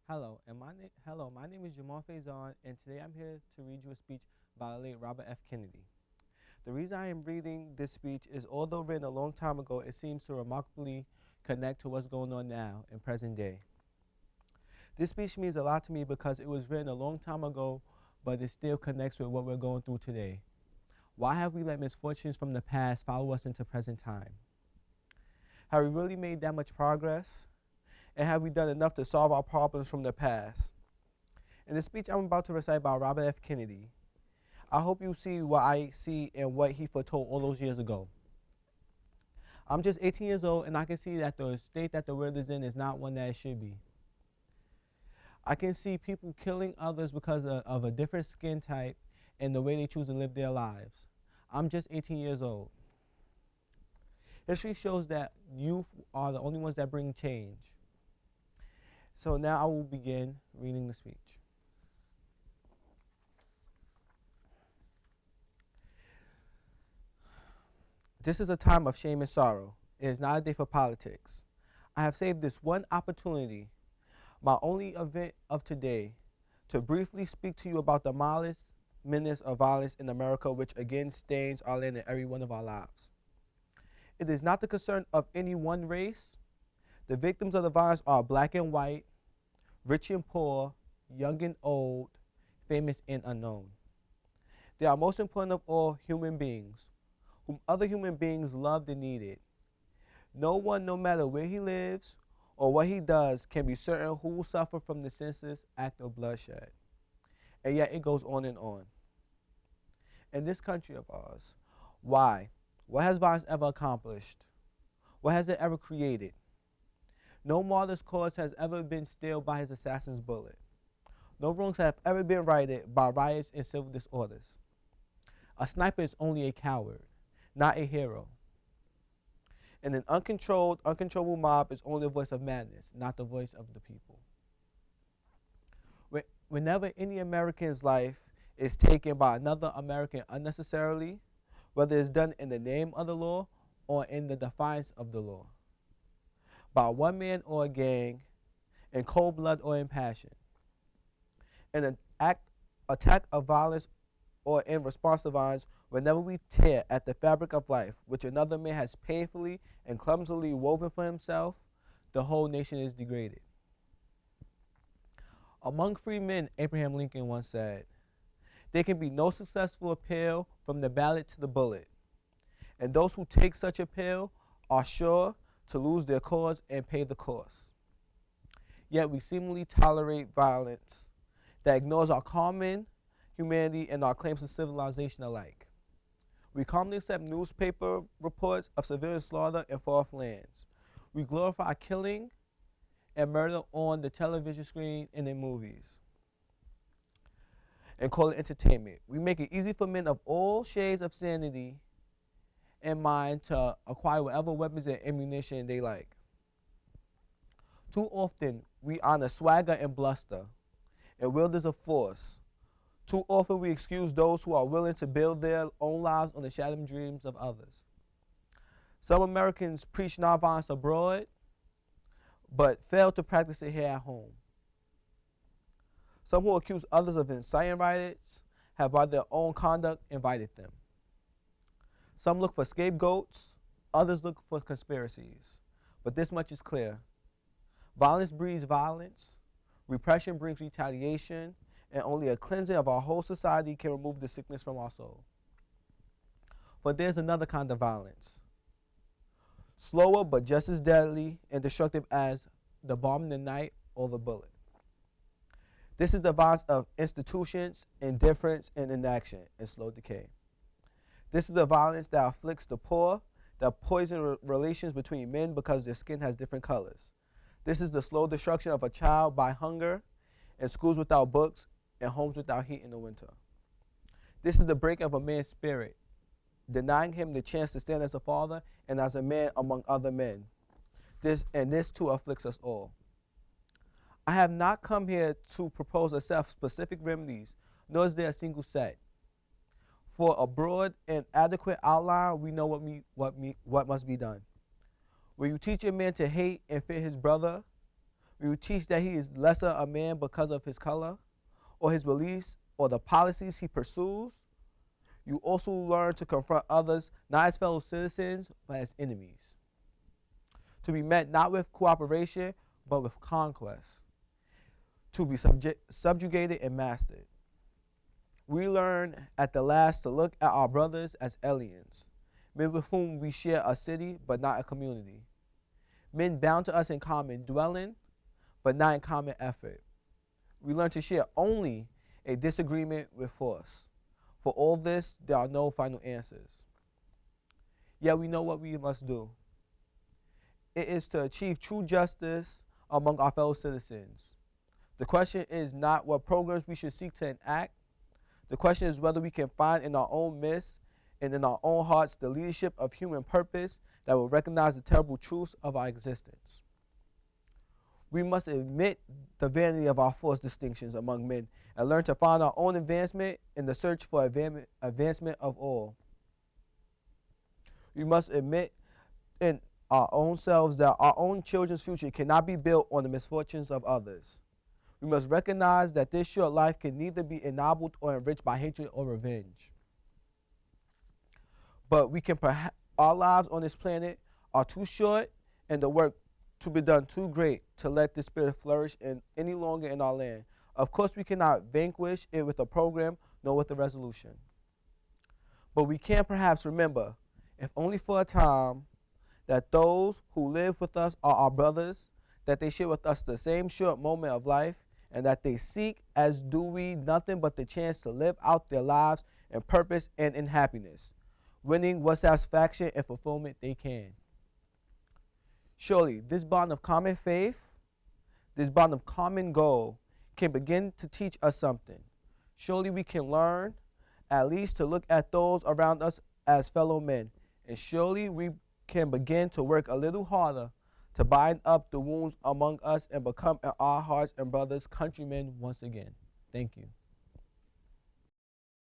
Hello, my name is Jamal Faison, and today I'm here to read you a speech by the late Robert F. Kennedy. The reason I am reading this speech is although written a long time ago, it seems to remarkably connect to what's going on now in present day. This speech means a lot to me because it was written a long time ago, but it still connects with what we're going through today. Why have we let misfortunes from the past follow us into present time? Have we really made that much progress? And have we done enough to solve our problems from the past? In the speech I'm about to recite by Robert F. Kennedy, I hope you see what I see and what he foretold all those years ago. I'm just 18 years old, and I can see that the state that the world is in is not one that it should be. I can see people killing others because of a different skin type and the way they choose to live their lives. I'm just 18 years old. History shows that youth are the only ones that bring change. So now I will begin reading the speech. This is a time of shame and sorrow. It is not a day for politics. I have saved this one opportunity, my only event of today, to briefly speak to you about the malice, menace of violence in America, which again stains our land and every one of our lives. It is not the concern of any one race. The victims of the violence are black and white, rich and poor, young and old, famous and unknown. They are most important of all human beings, whom other human beings loved and needed. No one, no matter where he lives or what he does, can be certain who will suffer from the senseless act of bloodshed. And yet it goes on and on. In this country of ours, why? What has violence ever accomplished? What has it ever created? No martyr's cause has ever been stilled by his assassin's bullet. No wrongs have ever been righted by riots and civil disorders. A sniper is only a coward, not a hero. And an uncontrollable mob is only the voice of madness, not the voice of the people. Whenever any American's life is taken by another American unnecessarily, whether it's done in the name of the law or in the defiance of the law, by one man or a gang, in cold blood or in passion, in an attack of violence or in response to violence, whenever we tear at the fabric of life, which another man has painfully and clumsily woven for himself, the whole nation is degraded. Among free men, Abraham Lincoln once said, there can be no successful appeal from the ballot to the bullet, and those who take such appeal are sure to lose their cause and pay the cost. Yet we seemingly tolerate violence that ignores our common humanity and our claims to civilization alike. We calmly accept newspaper reports of civilian slaughter in far-off lands. We glorify killing and murder on the television screen and in movies and call it entertainment. We make it easy for men of all shades of sanity and mind to acquire whatever weapons and ammunition they like. Too often we honor swagger and bluster and wielders of force. Too often we excuse those who are willing to build their own lives on the shattered dreams of others. Some Americans preach nonviolence abroad, but fail to practice it here at home. Some who accuse others of inciting riots have by their own conduct invited them. Some look for scapegoats, others look for conspiracies. But this much is clear. Violence breeds violence, repression brings retaliation, and only a cleansing of our whole society can remove the sickness from our soul. But there's another kind of violence, slower but just as deadly and destructive as the bomb in the night or the bullet. This is the violence of institutions, indifference, and inaction, and slow decay. This is the violence that afflicts the poor, that poisons relations between men because their skin has different colors. This is the slow destruction of a child by hunger, and schools without books, and homes without heat in the winter. This is the break of a man's spirit, denying him the chance to stand as a father and as a man among other men. This too afflicts us all. I have not come here to propose a set of specific remedies, nor is there a single set. For a broad and adequate outline, we know what must be done. When you teach a man to hate and fear his brother, We will teach that he is lesser a man because of his color, or his beliefs, or the policies he pursues. You also learn to confront others not as fellow citizens, but as enemies. To be met not with cooperation, but with conquest. To be subjugated and mastered. We learn at the last to look at our brothers as aliens, men with whom we share a city, but not a community. Men bound to us in common dwelling, but not in common effort. We learn to share only a disagreement with force. For all this, there are no final answers. Yet we know what we must do. It is to achieve true justice among our fellow citizens. The question is not what programs we should seek to enact. The question is whether we can find in our own midst and in our own hearts the leadership of human purpose that will recognize the terrible truths of our existence. We must admit the vanity of our false distinctions among men and learn to find our own advancement in the search for advancement of all. We must admit in our own selves that our own children's future cannot be built on the misfortunes of others. We must recognize that this short life can neither be ennobled or enriched by hatred or revenge. But we can our lives on this planet are too short and the work to be done too great to let this spirit flourish any longer in our land. Of course, we cannot vanquish it with a program nor with a resolution. But we can perhaps remember, if only for a time, that those who live with us are our brothers, that they share with us the same short moment of life, and that they seek, as do we, nothing but the chance to live out their lives in purpose and in happiness, winning what satisfaction and fulfillment they can. Surely, this bond of common faith, this bond of common goal, can begin to teach us something. Surely we can learn, at least, to look at those around us as fellow men, and surely we can begin to work a little harder to bind up the wounds among us and become in our hearts and brothers countrymen once again. Thank you.